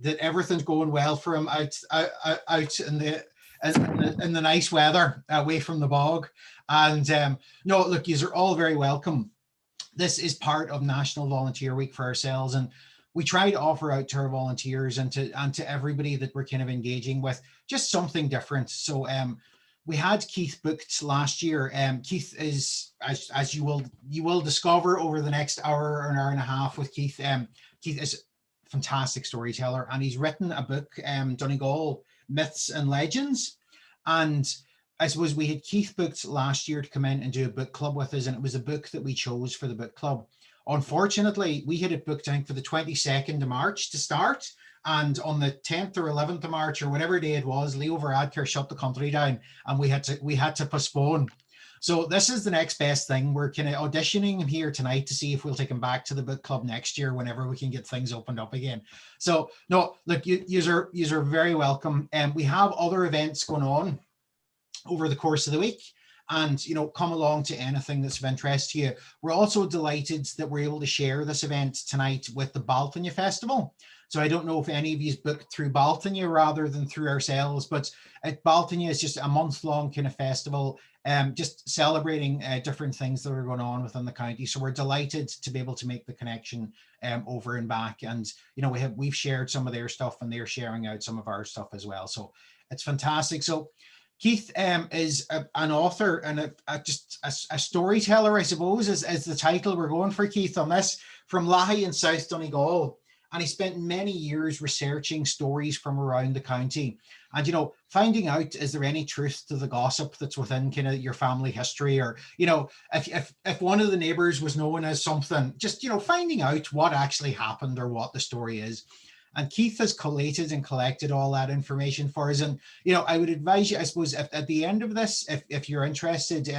that everything's going well for him out in the nice weather away from the bog. And no, look, you are all very welcome. This is part of National Volunteer Week for ourselves, and we try to offer out to our volunteers and to everybody that we're kind of engaging with just something different. So we had Keith booked last year. Keith is, as you will discover over the next hour or an hour and a half with Keith. Keith is a fantastic storyteller, and he's written a book, Donegal Myths and Legends. And I suppose we had Keith booked last year to come in and do a book club with us, and it was a book that we chose for the book club. Unfortunately, we had it booked, I think, for the 22nd of March to start. And on the 10th or 11th of March, or whatever day it was, Leo Varadkar shut the country down, and we had to postpone. So this is the next best thing. We're kind of auditioning him here tonight to see if we'll take him back to the book club next year whenever we can get things opened up again. So no, look, you are very welcome. And we have other events going on over the course of the week. And, come along to anything that's of interest to you. We're also delighted that we're able to share this event tonight with the Bealtaine Festival. So I don't know if any of you booked through Bealtaine rather than through ourselves, but at Bealtaine is just a month-long kind of festival, just celebrating different things that are going on within the county. So we're delighted to be able to make the connection over and back. And, we've shared some of their stuff, and they're sharing out some of our stuff as well. So it's fantastic. So Keith is an author and a storyteller, I suppose, is the title we're going for, Keith, on this, from Lahi in South Donegal. And he spent many years researching stories from around the county and, finding out, is there any truth to the gossip that's within kind of your family history? Or, if one of the neighbors was known as something, just, finding out what actually happened or what the story is. And Keith has collated and collected all that information for us. And, I would advise you, I suppose, at the end of this, if you're interested,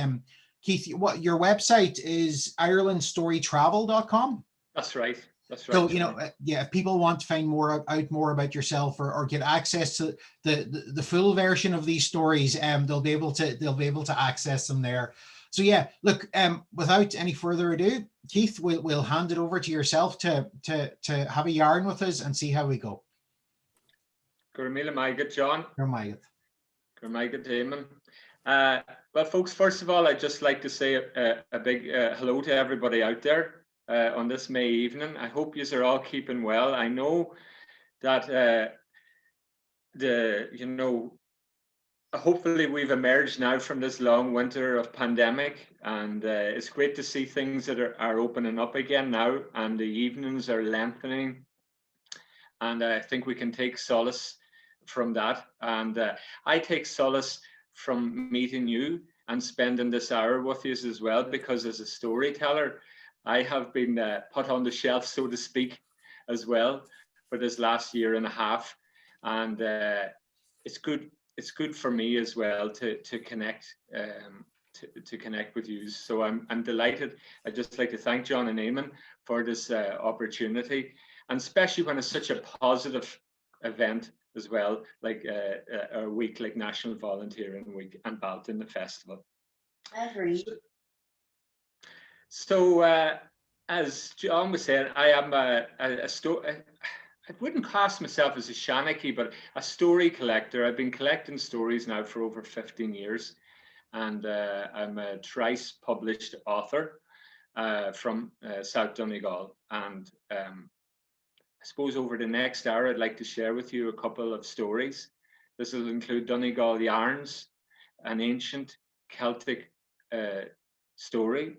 Keith, what your website is irelandstorytravel.com. That's right. That's right. So, if people want to find out more about yourself or get access to the full version of these stories, they'll be able to access them there. So yeah, look, without any further ado, Keith, we'll hand it over to yourself to have a yarn with us and see how we go. Gurmila Maigat, John. Gurmila Damon. Well, folks, first of all, I'd just like to say a big hello to everybody out there on this May evening. I hope you are all keeping well. I know that hopefully we've emerged now from this long winter of pandemic, and it's great to see things that are opening up again now, and the evenings are lengthening, and I think we can take solace from that. And I take solace from meeting you and spending this hour with you as well, because as a storyteller, I have been put on the shelf, so to speak, as well for this last year and a half, and it's good for me as well to connect to connect with you. So I'm delighted. I'd just like to thank John and Eamon for this opportunity, and especially when it's such a positive event as well, like a week like National Volunteering Week and Bealtaine Festival. Agreed. So as John was saying, I am I wouldn't class myself as a shanachie, but a story collector. I've been collecting stories now for over 15 years, and I'm a thrice published author from South Donegal. And I suppose over the next hour, I'd like to share with you a couple of stories. This will include Donegal Yarns, an ancient Celtic story.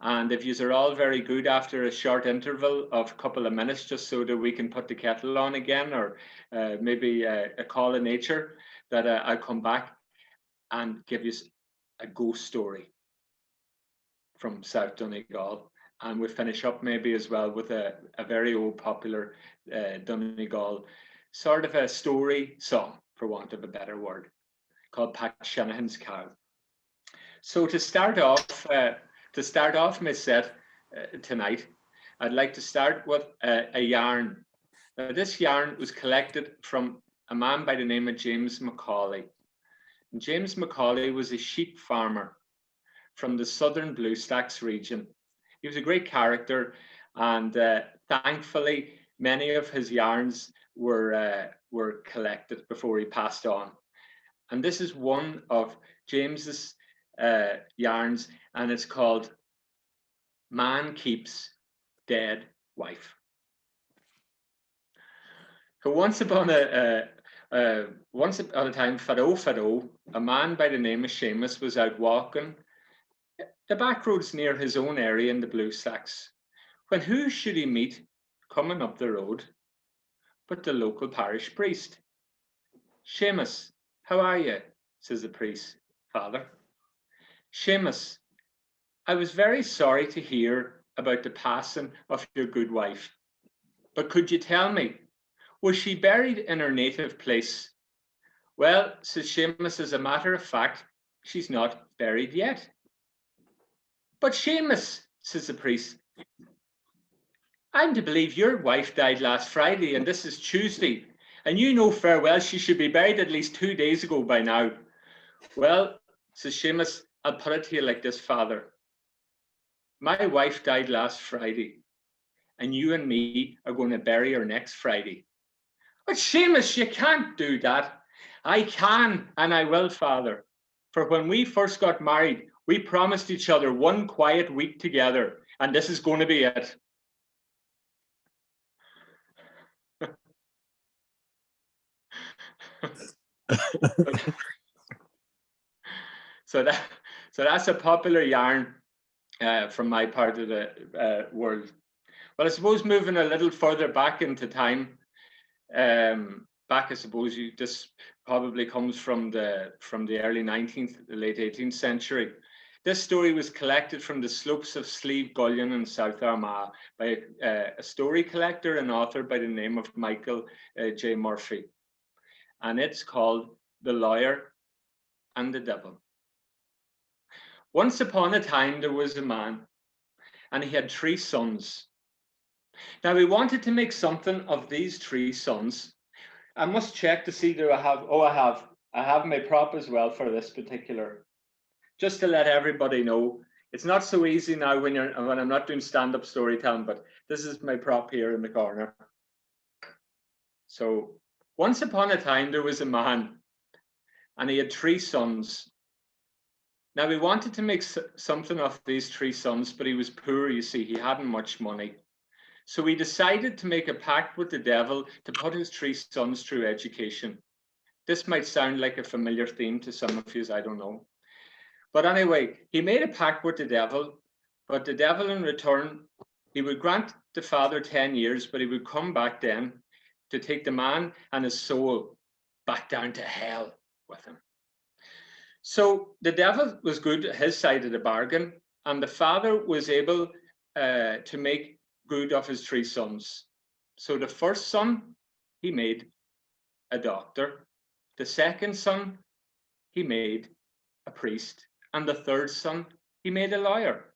And if you are all very good after a short interval of a couple of minutes, just so that we can put the kettle on again, or maybe a call of nature, that I'll come back and give you a ghost story from South Donegal. And we'll finish up maybe as well with a very old popular Donegal, sort of a story song, for want of a better word, called Pat Shanahan's Cow. So to start off my set tonight, I'd like to start with a yarn. Now, this yarn was collected from a man by the name of James Macaulay. And James Macaulay was a sheep farmer from the southern Bluestacks region. He was a great character, and thankfully, many of his yarns were collected before he passed on. And this is one of James's yarns, and it's called Man Keeps Dead Wife. So once upon a time, Fado, a man by the name of Seamus, was out walking the back roads near his own area in the Blue Sacks, when who should he meet coming up the road but the local parish priest. "Seamus, how are you?" says the priest. "Father." "Seamus, I was very sorry to hear about the passing of your good wife, but could you tell me, was she buried in her native place?" "Well," says Seamus, "as a matter of fact, she's not buried yet." "But Seamus," says the priest, "I'm to believe your wife died last Friday and this is Tuesday, and you know fair well she should be buried at least 2 days ago by now." "Well," says Seamus, "I'll put it to you like this, Father. My wife died last Friday, and you and me are going to bury her next Friday." "But Seamus, you can't do that." "I can, and I will, Father. For when we first got married, we promised each other one quiet week together, and this is going to be it." So that's a popular yarn from my part of the world. Well, I suppose moving a little further back into time, back, I suppose this probably comes from the early 19th, late 18th century. This story was collected from the slopes of Slieve Gullion in South Armagh by a story collector and author by the name of Michael J. Murphy. And it's called The Lawyer and the Devil. Once upon a time, there was a man, and he had 3 sons. Now, he wanted to make something of these 3 sons. I must check to see, do I have, I have my prop as well for this particular. Just to let everybody know, it's not so easy now when I'm not doing stand-up storytelling, but this is my prop here in the corner. So, once upon a time, there was a man, and he had 3 sons. Now, he wanted to make something of these 3 sons, but he was poor, you see, he hadn't much money. So he decided to make a pact with the devil to put his 3 sons through education. This might sound like a familiar theme to some of you, I don't know. But anyway, he made a pact with the devil, but the devil in return, he would grant the father 10 years, but he would come back then to take the man and his soul back down to hell with him. So the devil was good at his side of the bargain, and the father was able to make good of his 3 sons. So the first son, he made a doctor. The second son, he made a priest. And the third son, he made a lawyer.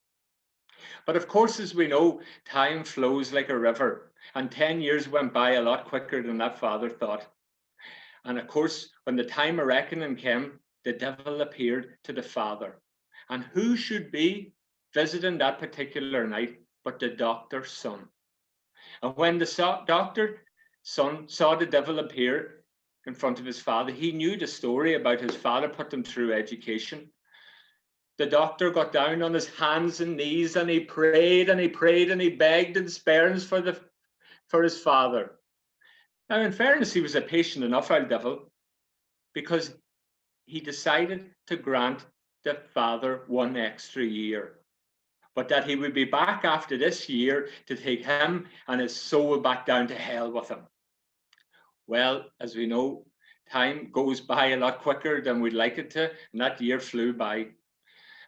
But of course, as we know, time flows like a river, and 10 years went by a lot quicker than that father thought. And of course, when the time of reckoning came, the devil appeared to the father. And who should be visiting that particular night but the doctor's son? And when the doctor's son saw the devil appear in front of his father, he knew the story about his father put him through education. The doctor got down on his hands and knees, and he prayed and he prayed and he begged in spurns for his father. Now, in fairness, he was a patient enough old devil, because he decided to grant the father 1 extra year, but that he would be back after this year to take him and his soul back down to hell with him. Well, as we know, time goes by a lot quicker than we'd like it to, and that year flew by.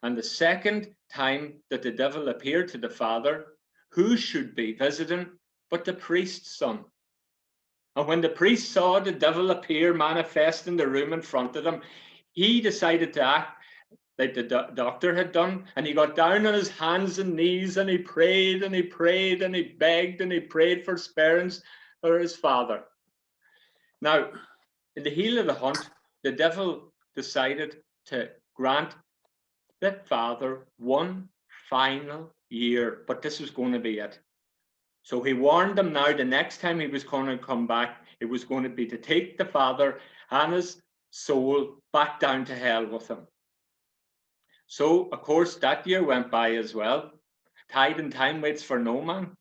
And the second time that the devil appeared to the father, who should be visiting but the priest's son? And when the priest saw the devil appear manifest in the room in front of him, he decided to act like the doctor had done, and he got down on his hands and knees, and he prayed and he prayed and he begged and he prayed for sparings for his father. Now, in the heel of the hunt, the devil decided to grant the father 1 final year, but this was going to be it. So he warned him now the next time he was going to come back, It was going to be to take the father and his soul back down to hell with him. So, of course, that year went by as well. Tide and time waits for no man.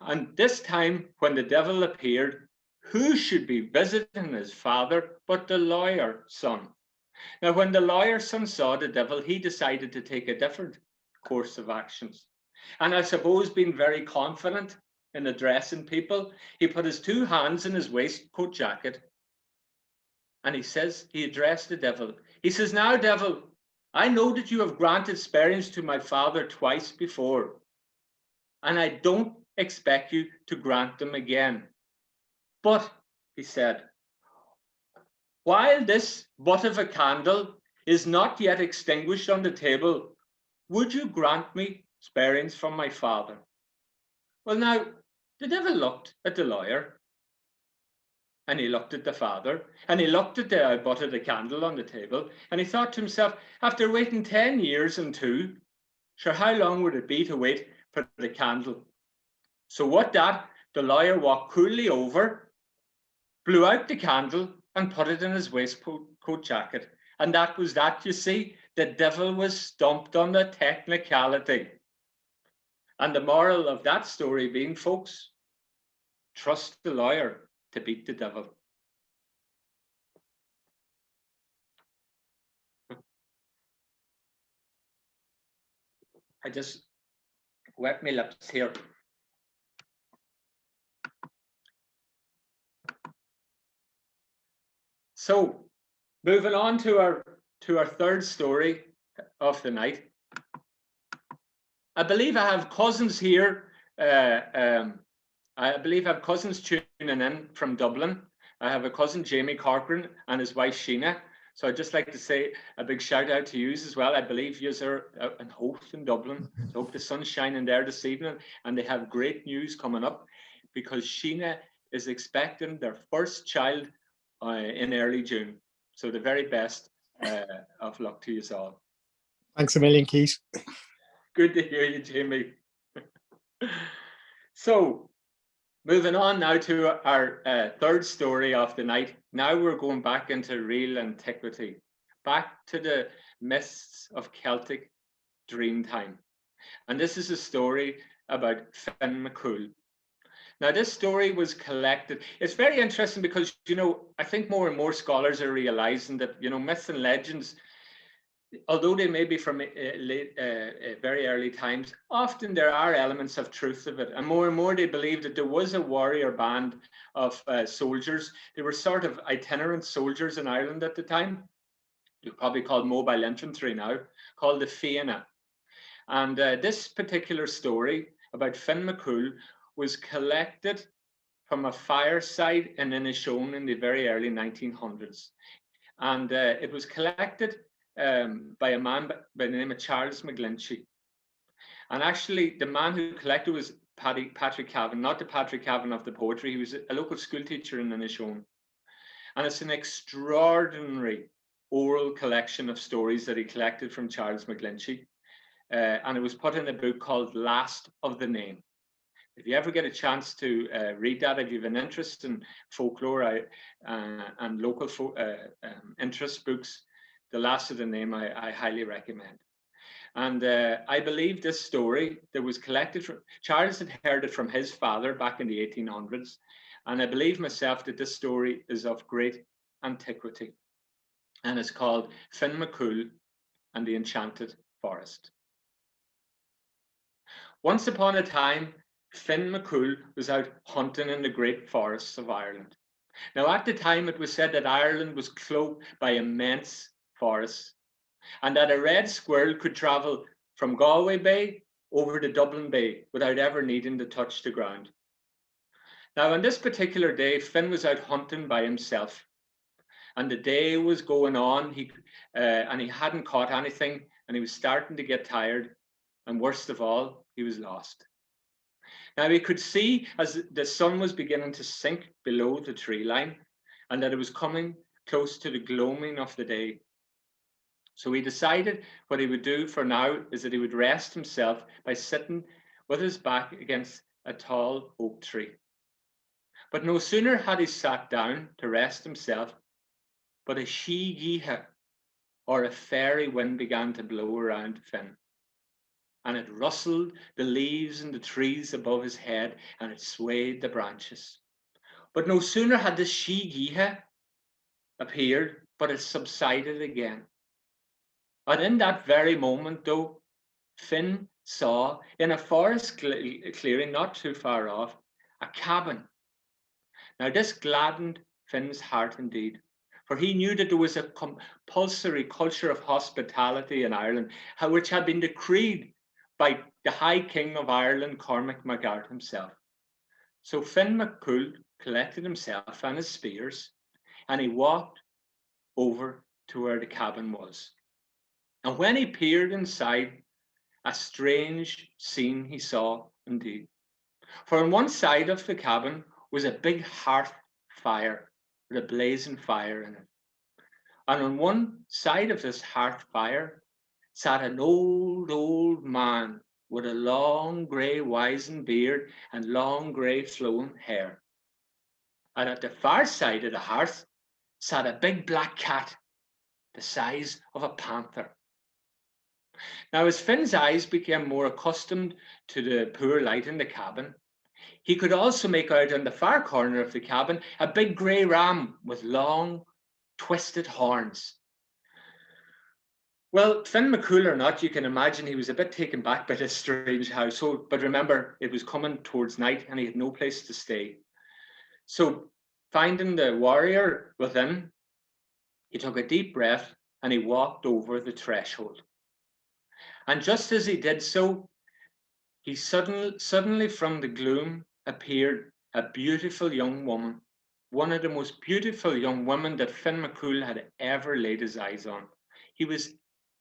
And this time, when the devil appeared, who should be visiting his father but the lawyer son? Now, when the lawyer son saw the devil, he decided to take a different course of actions. And I suppose being very confident in addressing people, he put his two hands in his waistcoat jacket and he addressed the devil. He says, "Now, devil, I know that you have granted sparings to my father twice before, and I don't expect you to grant them again. But," he said, "while this butt of a candle is not yet extinguished on the table, would you grant me sparings from my father?" Well, now, the devil looked at the lawyer, and he looked at the father, and he looked at the butt of the candle on the table, and he thought to himself, after waiting 10 years and two, sure, how long would it be to wait for the candle? So what that, the lawyer walked coolly over, blew out the candle, and put it in his waistcoat jacket. And that was that, you see. The devil was stumped on the technicality. And the moral of that story being, folks, trust the lawyer to beat the devil. I just wet my lips here. So, moving on to our third story of the night. I believe I have cousins here. I believe I have cousins tuning in from Dublin. I have a cousin, Jamie Corcoran, and his wife, Sheena. So I'd just like to say a big shout out to you as well. I believe you are in Howth in Dublin. So I hope the sun's shining there this evening. And they have great news coming up because Sheena is expecting their first child in early June. So the very best of luck to you all. Thanks a million, Keith. Good to hear you, Jamie. So, moving on now to our third story of the night. Now we're going back into real antiquity, back to the mists of Celtic Dreamtime. And this is a story about Finn McCool. Now, this story was collected. It's very interesting because, I think more and more scholars are realizing that, myths and legends, although they may be from very early times, often there are elements of truth of it. And more they believe that there was a warrior band of soldiers. They were sort of itinerant soldiers in Ireland at the time. They're probably called mobile infantry now, called the Fianna. And this particular story about Finn McCool was collected from a fireside in Inishowen in the very early 1900s. And it was collected by a man by the name of Charles McGlinchey. And actually, the man who collected was Patrick Cavan, not the Patrick Cavan of the poetry. He was a local school teacher in Inishowen. And it's an extraordinary oral collection of stories that he collected from Charles McGlinchey. And it was put in a book called Last of the Name. If you ever get a chance to read that, if you have an interest in folklore and local interest books, The Last of the Name, I highly recommend. And I believe this story that was collected from, Charles had heard it from his father back in the 1800s. And I believe myself that this story is of great antiquity. And it's called Finn McCool and the Enchanted Forest. Once upon a time, Finn McCool was out hunting in the great forests of Ireland. Now, at the time, it was said that Ireland was cloaked by immense forests and that a red squirrel could travel from Galway Bay over to Dublin Bay without ever needing to touch the ground. Now, on this particular day, Finn was out hunting by himself. And the day was going on, and he hadn't caught anything, and he was starting to get tired. And worst of all, he was lost. Now, he could see as the sun was beginning to sink below the tree line and that it was coming close to the gloaming of the day. So he decided what he would do for now is that he would rest himself by sitting with his back against a tall oak tree. But no sooner had he sat down to rest himself, but a she-geeha, or a fairy wind, began to blow around Finn. And it rustled the leaves in the trees above his head, and it swayed the branches. But no sooner had the she-geeha appeared, but it subsided again. And in that very moment, though, Finn saw, in a forest clearing not too far off, a cabin. Now this gladdened Finn's heart indeed, for he knew that there was a compulsory culture of hospitality in Ireland, which had been decreed by the High King of Ireland, Cormac MacArt himself. So Finn MacCool collected himself and his spears, and he walked over to where the cabin was. And when he peered inside, a strange scene he saw indeed. For on one side of the cabin was a big hearth fire with a blazing fire in it. And on one side of this hearth fire sat an old man with a long grey wizen beard and long grey flowing hair. And at the far side of the hearth sat a big black cat, the size of a panther. Now, as Finn's eyes became more accustomed to the poor light in the cabin, he could also make out in the far corner of the cabin a big grey ram with long, twisted horns. Well, Finn MacCool or not, you can imagine he was a bit taken back by this strange household. But remember, it was coming towards night and he had no place to stay. So, finding the warrior within, he took a deep breath and he walked over the threshold. And just as he did so, he suddenly from the gloom appeared a beautiful young woman, one of the most beautiful young women that Finn MacCool had ever laid his eyes on. He was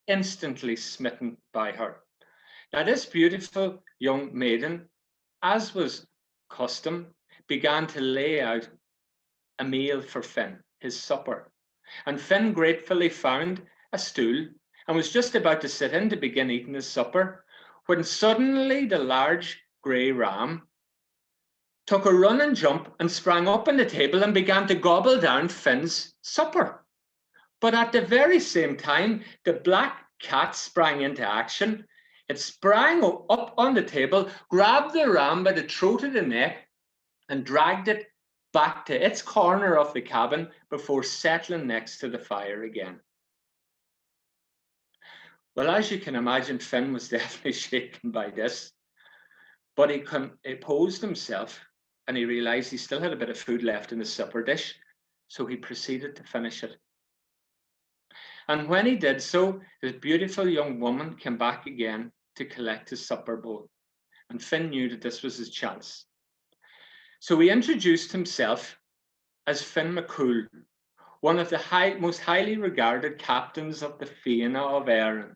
instantly smitten by her. Now, this beautiful young maiden, as was custom, began to lay out a meal for Finn, his supper. And Finn gratefully found a stool and was just about to sit in to begin eating his supper, when suddenly the large grey ram took a run and jump and sprang up on the table and began to gobble down Finn's supper. But at the very same time, the black cat sprang into action. It sprang up on the table, grabbed the ram by the throat of the neck, and dragged it back to its corner of the cabin before settling next to the fire again. Well, as you can imagine, Finn was definitely shaken by this, but he composed himself and he realized he still had a bit of food left in his supper dish, so he proceeded to finish it. And when he did so, his beautiful young woman came back again to collect his supper bowl, and Finn knew that this was his chance. So he introduced himself as Finn MacCool, one of the most highly regarded captains of the Fianna of Erin,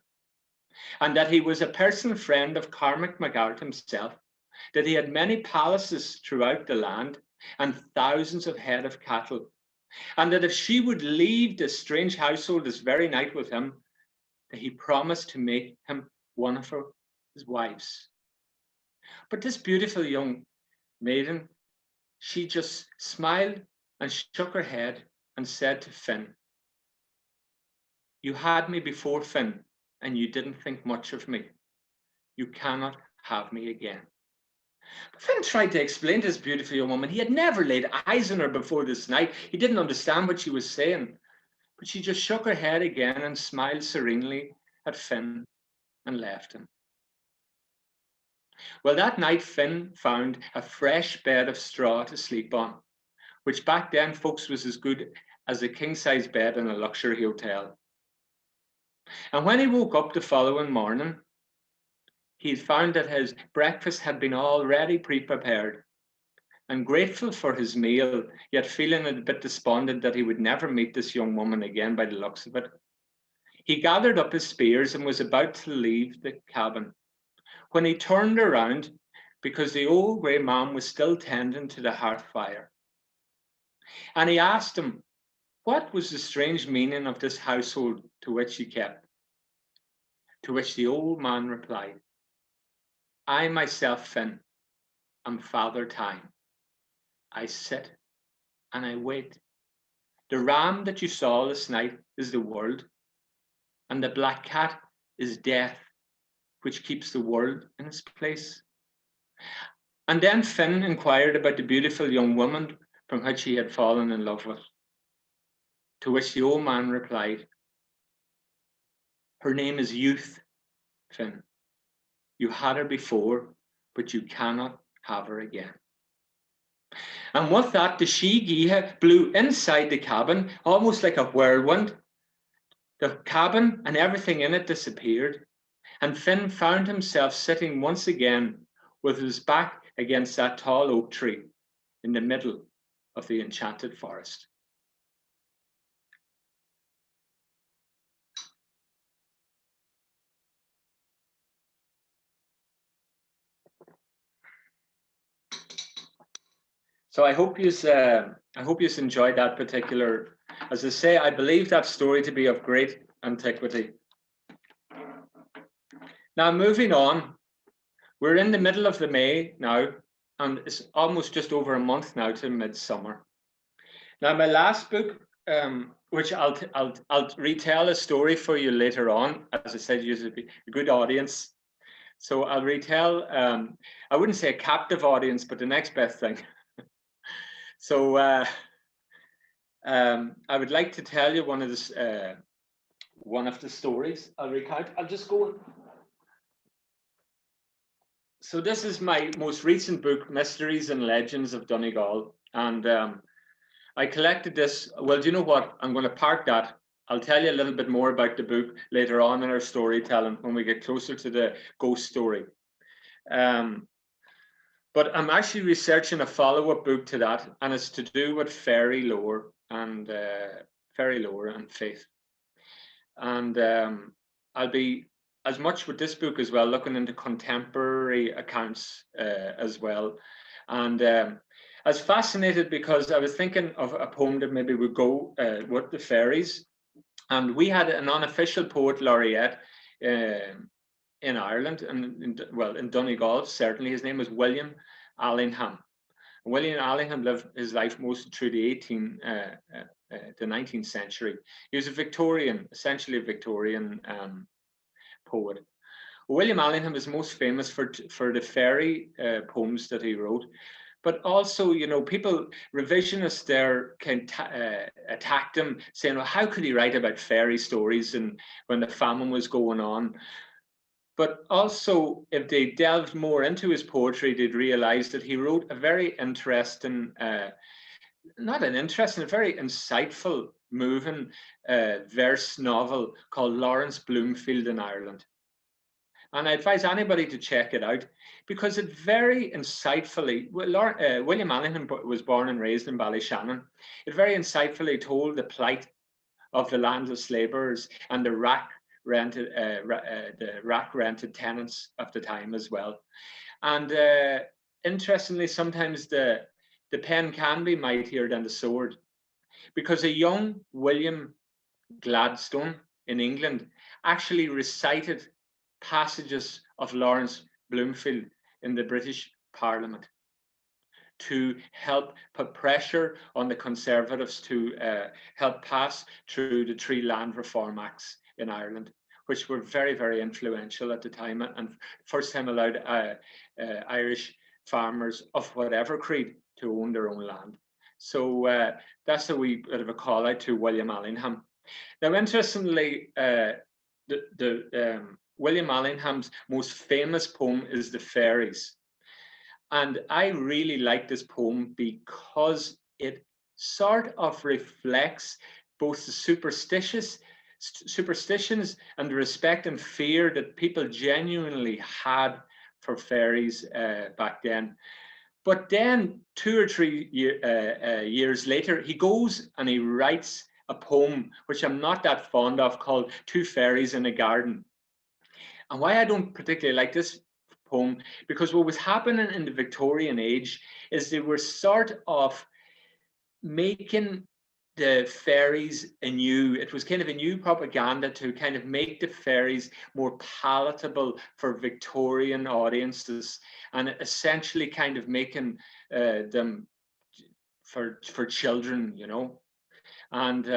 and that he was a personal friend of Cormac MacArt himself, that he had many palaces throughout the land and thousands of head of cattle, and that if she would leave this strange household this very night with him, that he promised to make him one of his wives. But this beautiful young maiden, she just smiled and shook her head and said to Finn, "You had me before, Finn, and you didn't think much of me. You cannot have me again." But Finn tried to explain to this beautiful young woman he had never laid eyes on her before this night. He didn't understand what she was saying, but she just shook her head again and smiled serenely at Finn and left him. Well, that night Finn found a fresh bed of straw to sleep on, which back then, folks, was as good as a king-size bed in a luxury hotel. And when he woke up the following morning, he found that his breakfast had been already pre-prepared. And grateful for his meal, yet feeling a bit despondent that he would never meet this young woman again by the looks of it, he gathered up his spears and was about to leave the cabin, when he turned around because the old grey man was still tending to the hearth fire. And he asked him what was the strange meaning of this household to which he kept. To which the old man replied, "I myself, Finn, am Father Time, I sit and I wait. The ram that you saw last night is the world, and the black cat is death, which keeps the world in its place. And then Finn inquired about the beautiful young woman from which he had fallen in love with, to which the old man replied, her name is Youth, Finn. You had her before, but you cannot have her again. And with that, the she-geeha blew inside the cabin, almost like a whirlwind. The cabin and everything in it disappeared, and Finn found himself sitting once again with his back against that tall oak tree in the middle of the enchanted forest. So I hope you enjoyed that particular. As I say, I believe that story to be of great antiquity. Now, moving on, we're in the middle of the May now, and it's almost just over a month now to midsummer. Now, my last book, which I'll retell a story for you later on. As I said, you're a good audience, so I'll retell. I wouldn't say a captive audience, but the next best thing. So I would like to tell you one of the stories I'll recount. I'll just go. So this is my most recent book, Mysteries and Legends of Donegal, and I collected this. Well, do you know what? I'm going to park that. I'll tell you a little bit more about the book later on in our storytelling when we get closer to the ghost story. But I'm actually researching a follow-up book to that, and it's to do with fairy lore and faith. And I'll be as much with this book as well, looking into contemporary accounts as well. And I was fascinated because I was thinking of a poem that maybe would go with the fairies. And we had an unofficial poet laureate in Ireland, and in Donegal, certainly. His name was William Allingham. William Allingham lived his life mostly through the 19th century. He was essentially a Victorian poet. William Allingham is most famous for the fairy poems that he wrote, but also, people, revisionists there can attacked him, saying, well, how could he write about fairy stories and when the famine was going on? But also, if they delved more into his poetry, they'd realize that he wrote a very interesting, a very insightful, moving verse novel called Lawrence Bloomfield in Ireland. And I advise anybody to check it out because it very insightfully, William Allingham was born and raised in Ballyshannon. It very insightfully told the plight of the landless labourers and the rack rented tenants of the time as well. And interestingly, sometimes the pen can be mightier than the sword, because a young William Gladstone in England actually recited passages of Lawrence Bloomfield in the British Parliament to help put pressure on the Conservatives to help pass through the 3 Land Reform Acts in Ireland, which were very, very influential at the time, and first time allowed Irish farmers of whatever creed to own their own land. So that's a wee bit of a call out to William Allingham. Now, interestingly, William Allingham's most famous poem is The Fairies. And I really like this poem because it sort of reflects both the superstitions and the respect and fear that people genuinely had for fairies back then. But then 2 or 3 years later, he goes and he writes a poem, which I'm not that fond of, called Two Fairies in a Garden. And why I don't particularly like this poem, because what was happening in the Victorian age is they were sort of making the fairies anew. It was kind of a new propaganda to kind of make the fairies more palatable for Victorian audiences, and essentially kind of making them for children, you know. And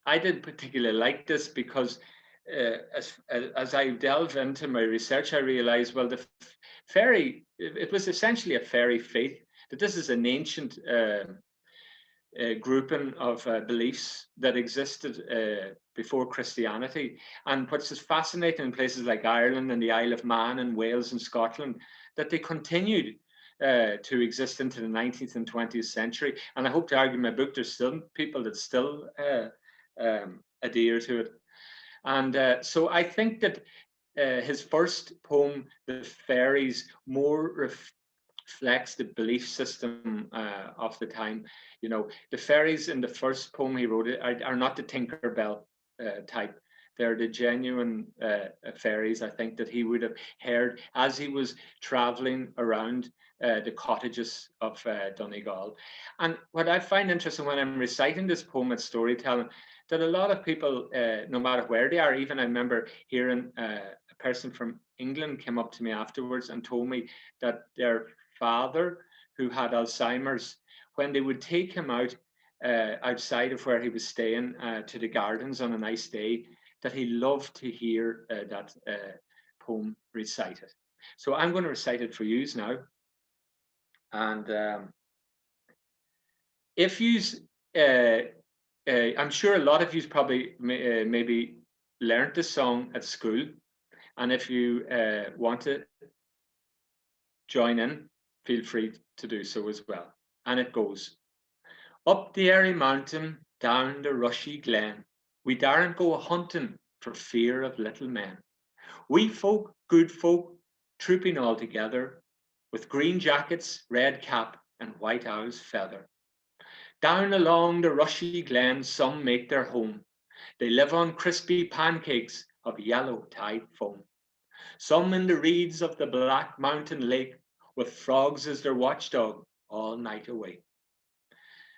I didn't particularly like this because as I delve into my research, I realized, well, the fairy, it was essentially a fairy faith, that this is an ancient grouping of beliefs that existed before Christianity. And what's fascinating in places like Ireland and the Isle of Man and Wales and Scotland, that they continued to exist into the 19th and 20th century. And I hope to argue in my book, there's still people that still adhere to it. And so I think that his first poem, The Fairies, more reflects the belief system of the time. You know, the fairies in the first poem he wrote are not the Tinkerbell type. They're the genuine fairies, I think, that he would have heard as he was traveling around the cottages of Donegal. And what I find interesting when I'm reciting this poem at storytelling, that a lot of people, no matter where they are, even I remember hearing a person from England came up to me afterwards and told me that their father, who had Alzheimer's, when they would take him out outside of where he was staying to the gardens on a nice day, that he loved to hear that poem recited. So I'm going to recite it for you now. And if you, I'm sure a lot of you probably maybe learned this song at school. And if you want to join in, feel free to do so as well. And it goes, up the airy mountain, down the rushy glen, we daren't go a-hunting for fear of little men. We folk, good folk, trooping all together, with green jackets, red cap, and white owl's feather. Down along the rushy glen some make their home. They live on crispy pancakes of yellow tide foam. Some in the reeds of the black mountain lake, with frogs as their watchdog all night away.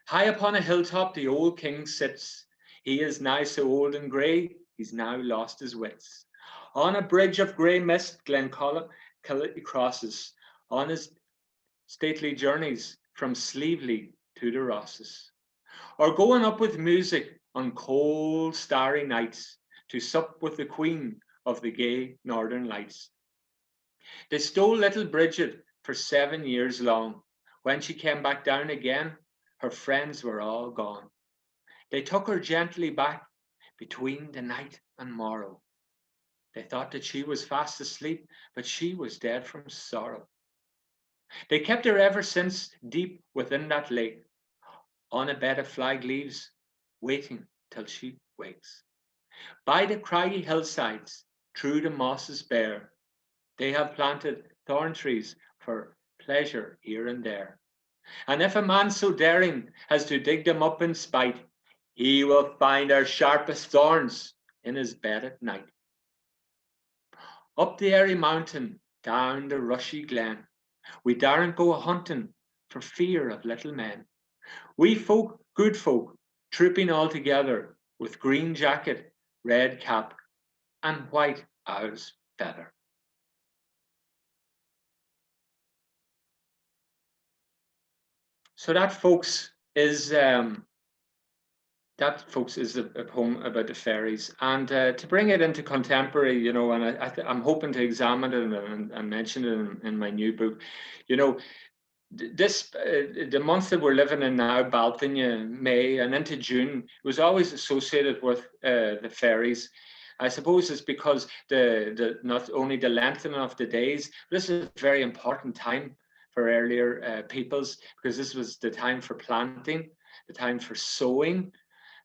High upon a hilltop the old king sits. He is now so old and grey, he's now lost his wits. On a bridge of grey mist Glencolin crosses, on his stately journeys from Sleevely to the Rosses. Or going up with music on cold starry nights to sup with the queen of the gay northern lights. They stole little Bridget for 7 years long. When she came back down again, her friends were all gone. They took her gently back between the night and morrow. They thought that she was fast asleep, but she was dead from sorrow. They kept her ever since deep within that lake, on a bed of flag leaves, waiting till she wakes. By the craggy hillsides, through the mosses bare, they have planted thorn trees for pleasure here and there. And if a man so daring as to dig them up in spite, he will find our sharpest thorns in his bed at night. Up the airy mountain, down the rushy glen, we daren't go a-hunting for fear of little men. We folk, good folk, trooping all together, with green jacket, red cap, and white owl's feather. So that, folks, is a poem about the fairies. And to bring it into contemporary, you know, and I'm hoping to examine it and mention it in my new book. You know, the month that we're living in now, Bealtaine, May, and into June, was always associated with the fairies. I suppose it's because the not only the lengthening of the days, but this is a very important time for earlier peoples, because this was the time for planting, the time for sowing,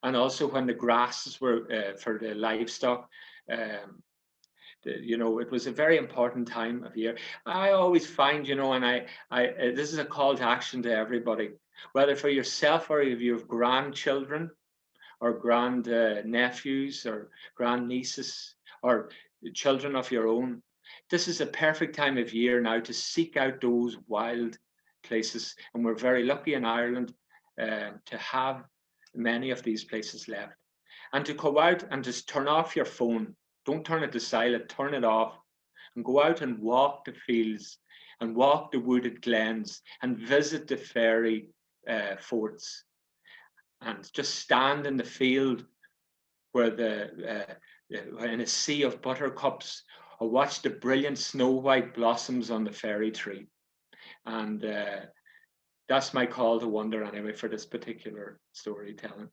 and also when the grasses were for the livestock. You know, it was a very important time of year. I always find, you know, and this is a call to action to everybody, whether for yourself or if you have grandchildren or grand nephews or grand nieces or children of your own. This is a perfect time of year now to seek out those wild places. And we're very lucky in Ireland to have many of these places left. And to go out and just turn off your phone. Don't turn it to silent, turn it off. And go out and walk the fields and walk the wooded glens and visit the fairy forts, and just stand in the field where in a sea of buttercups, or watch the brilliant snow white blossoms on the fairy tree. And that's my call to wonder anyway for this particular storytelling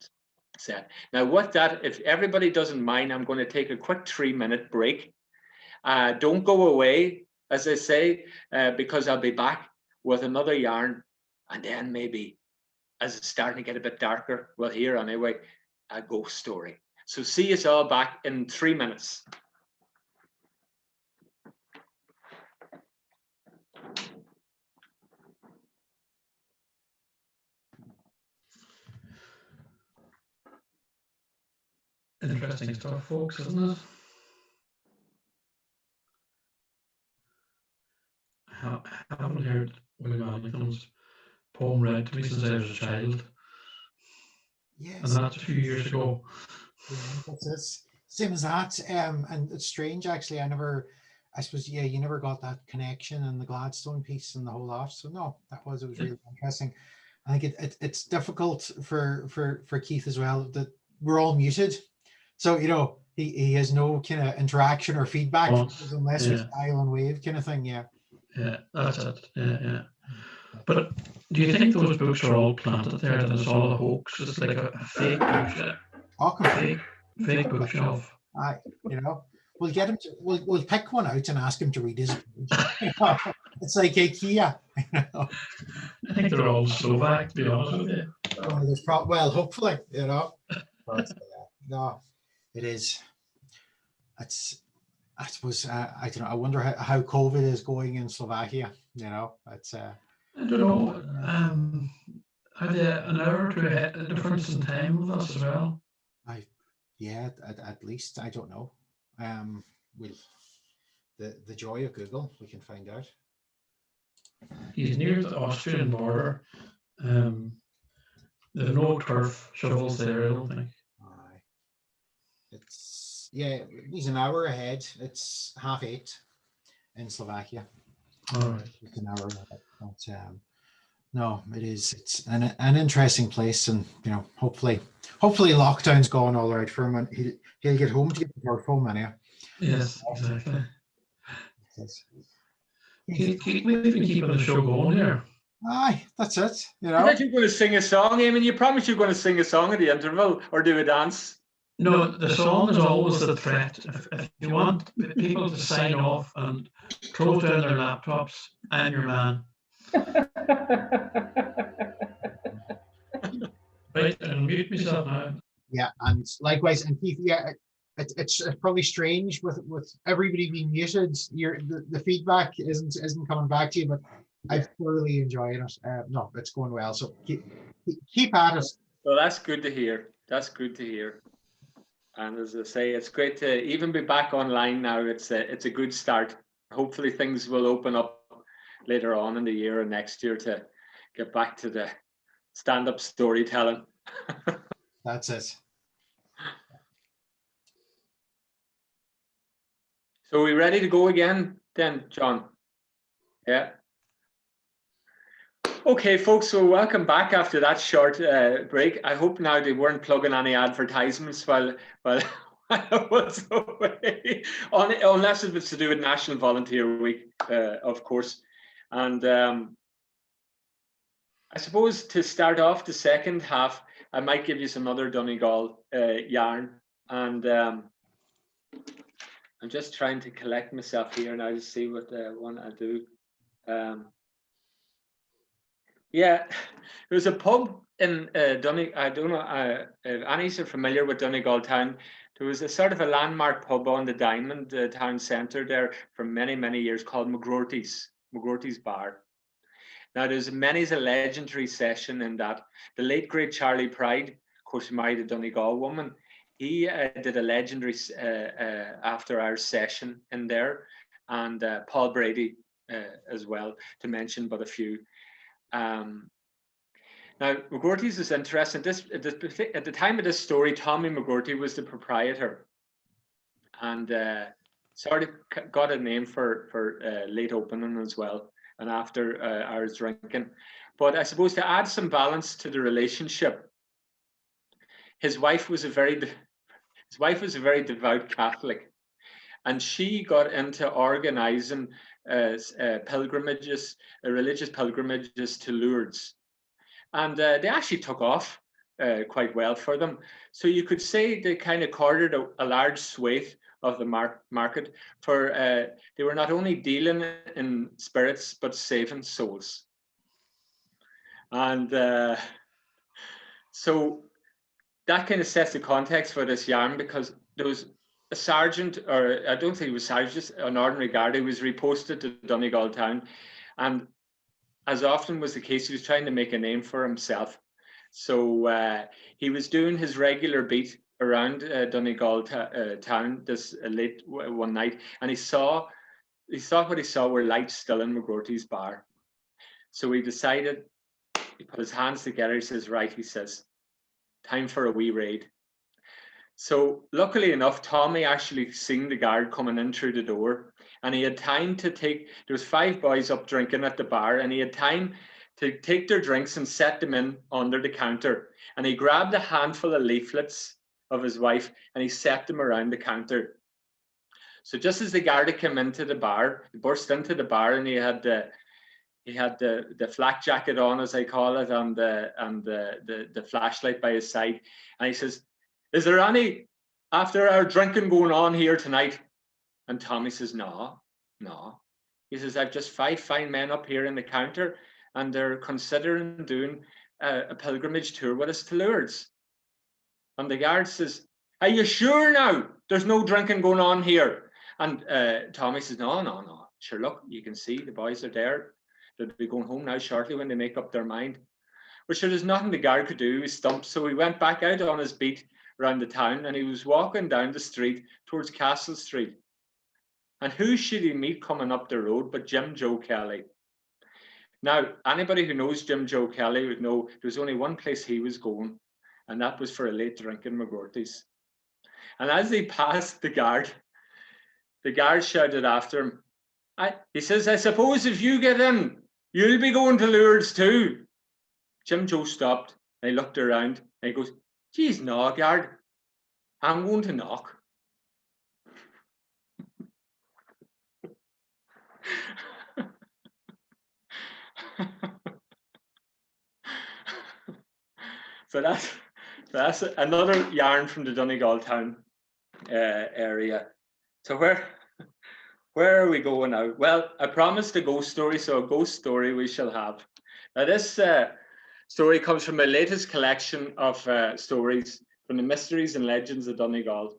set. Now, with that, if everybody doesn't mind, I'm going to take a quick 3-minute break. Don't go away, as I say, because I'll be back with another yarn, and then maybe, as it's starting to get a bit darker, we'll hear anyway a ghost story. So see us all back in 3 minutes. Interesting stuff, folks, isn't it? I haven't heard William Allinghams' poem read to me since I was a child, Yes. and that's a few years ago. Yeah, that's it. Same as that. And it's strange, actually. I suppose, yeah, you never got that connection and the Gladstone piece and the whole lot. So no, it was really interesting. I think it's difficult for Keith as well, that we're all muted. So, you know, he has no kind of interaction or feedback unless it's dial and wave kind of thing. Yeah. Yeah, that's it. Yeah. But do you think those books are all planted there, that it's all a hoax? It's like a fake bookshelf. Fake bookshelf. Aye, you know, we'll get him to, we'll pick one out and ask him to read his page. You know, it's like IKEA. You know? I think they're all Slovak, to be honest with you. Well, hopefully, you know. But no, it is. It's, I suppose, I don't know. I wonder how COVID is going in Slovakia. You know, it's. I don't know. Are they an hour or two ahead, a difference in time with us as well? Yeah, at least I don't know. We'll the joy of Google, we can find out. He's near the Austrian border. There's no turf shovels there, I don't think. It's, yeah, he's an hour ahead. It's 8:30 in Slovakia. All right. It's an hour ahead. But, no, it is. It's an interesting place, and you know, hopefully lockdown's going all right for him, and he'll get home to get the work home anyhow. Yes, exactly. Yes. We've been keeping the show going here. Aye, that's it. You know. I thought you were going to sing a song, Eamon. You promised you were going to sing a song at the interval or do a dance. No, the song is always the threat. If you want people to sign off and close down their laptops, I'm your man. Right, I'll mute myself now. Yeah, and likewise, and Keith, yeah, it's probably strange with everybody being muted. The feedback isn't coming back to you, but I've thoroughly enjoyed it. No, it's going well. So keep at it. Well, that's good to hear. That's good to hear. And as I say, it's great to even be back online now. It's a good start. Hopefully, things will open up later on in the year or next year to get back to the stand-up storytelling. That's it. So are we ready to go again then, John? Yeah. Okay, folks, so welcome back after that short break. I hope now they weren't plugging any advertisements while I was away, unless it was to do with National Volunteer Week, of course. And I suppose to start off the second half, I might give you some other Donegal yarn. And I'm just trying to collect myself here now to see what one I do. Yeah, there was a pub in Donegal. I don't know if any are familiar with Donegal town. There was a sort of a landmark pub on the Diamond town centre there for many, many years called McGroarty's Bar. Now, there's many's a legendary session in that. The late, great Charlie Pride, of course, married a Donegal woman. He did a legendary after-hours session in there, and Paul Brady as well, to mention but a few. Now, McGroarty's is interesting. At the time of this story, Tommy McGroarty was the proprietor, and sort of got a name for late opening as well, and after hours drinking. But I suppose to add some balance to the relationship, his wife was a very devout Catholic, and she got into organizing pilgrimages, religious pilgrimages to Lourdes, and they actually took off quite well for them. So you could say they kind of cornered a large swathe of the market for they were not only dealing in spirits but saving souls. And so that kind of sets the context for this yarn, because there was a sergeant, or I don't think he was sergeant, just an ordinary guard who was reposted to Donegal town, and as often was the case, he was trying to make a name for himself. So he was doing his regular beat around Donegal town this late one night, and he thought what he saw were lights still in McGroarty's bar. So he decided, he put his hands together, he says, right, he says, time for a wee raid. So luckily enough, Tommy actually seen the guard coming in through the door, and he had time to take, there was 5 boys up drinking at the bar, and he had time to take their drinks and set them in under the counter. And he grabbed a handful of leaflets of his wife and he set them around the counter. So just as the guard came into the bar, he burst into the bar, and he had the flak jacket on, as I call it, and the flashlight by his side. And he says, is there any after our drinking going on here tonight? And Tommy says, no. He says, I've just 5 fine men up here in the counter, and they're considering doing a pilgrimage tour with us to Lourdes. And the guard says, are you sure now there's no drinking going on here? And Tommy says, no. Sure, look, you can see the boys are there. They'll be going home now shortly when they make up their mind. But sure, there's nothing the guard could do. He was stumped. So he went back out on his beat around the town, and he was walking down the street towards Castle Street. And who should he meet coming up the road but Jim Joe Kelly? Now, anybody who knows Jim Joe Kelly would know there was only one place he was going, and that was for a late drink in McGroarty's. And as he passed the guard shouted after him, he says, I suppose if you get in, you'll be going to Lourdes too. Jim Joe stopped, and he looked around, and he goes, geez, no, guard, I'm going to knock. So that's another yarn from the Donegal town area. So where are we going now? Well, I promised a ghost story, so a ghost story we shall have. Now this story comes from my latest collection of stories from the Mysteries and Legends of Donegal,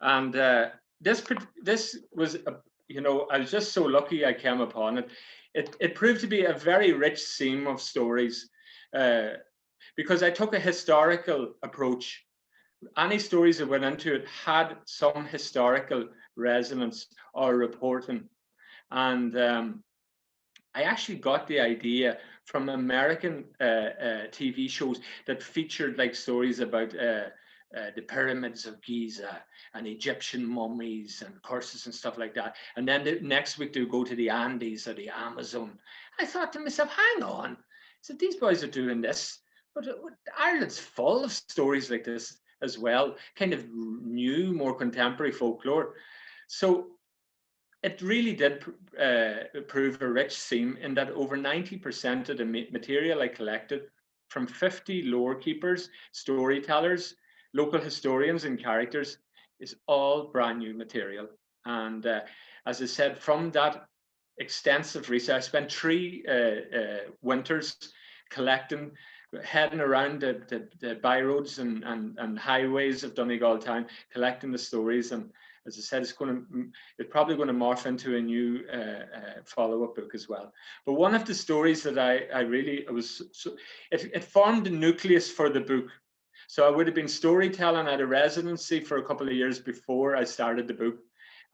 and this was I was just so lucky I came upon it. It proved to be a very rich seam of stories, because I took a historical approach. Any stories that went into it had some historical resonance or reporting, and I actually got the idea from American TV shows that featured like stories about the pyramids of Giza and Egyptian mummies and curses and stuff like that. And then the next week they go to the Andes or the Amazon. I thought to myself, hang on, so these boys are doing this, but Ireland's full of stories like this as well, kind of new, more contemporary folklore. So it really did prove a rich theme in that over 90% of the material I collected from 50 lore keepers, storytellers, local historians and characters is all brand new material. And as I said, from that extensive research, I spent 3 winters collecting, heading around the byroads and highways of Donegal town, collecting the stories. And as I said, it's probably going to morph into a new follow-up book as well. But one of the stories that it formed the nucleus for the book. So I would have been storytelling at a residency for a couple of years before I started the book.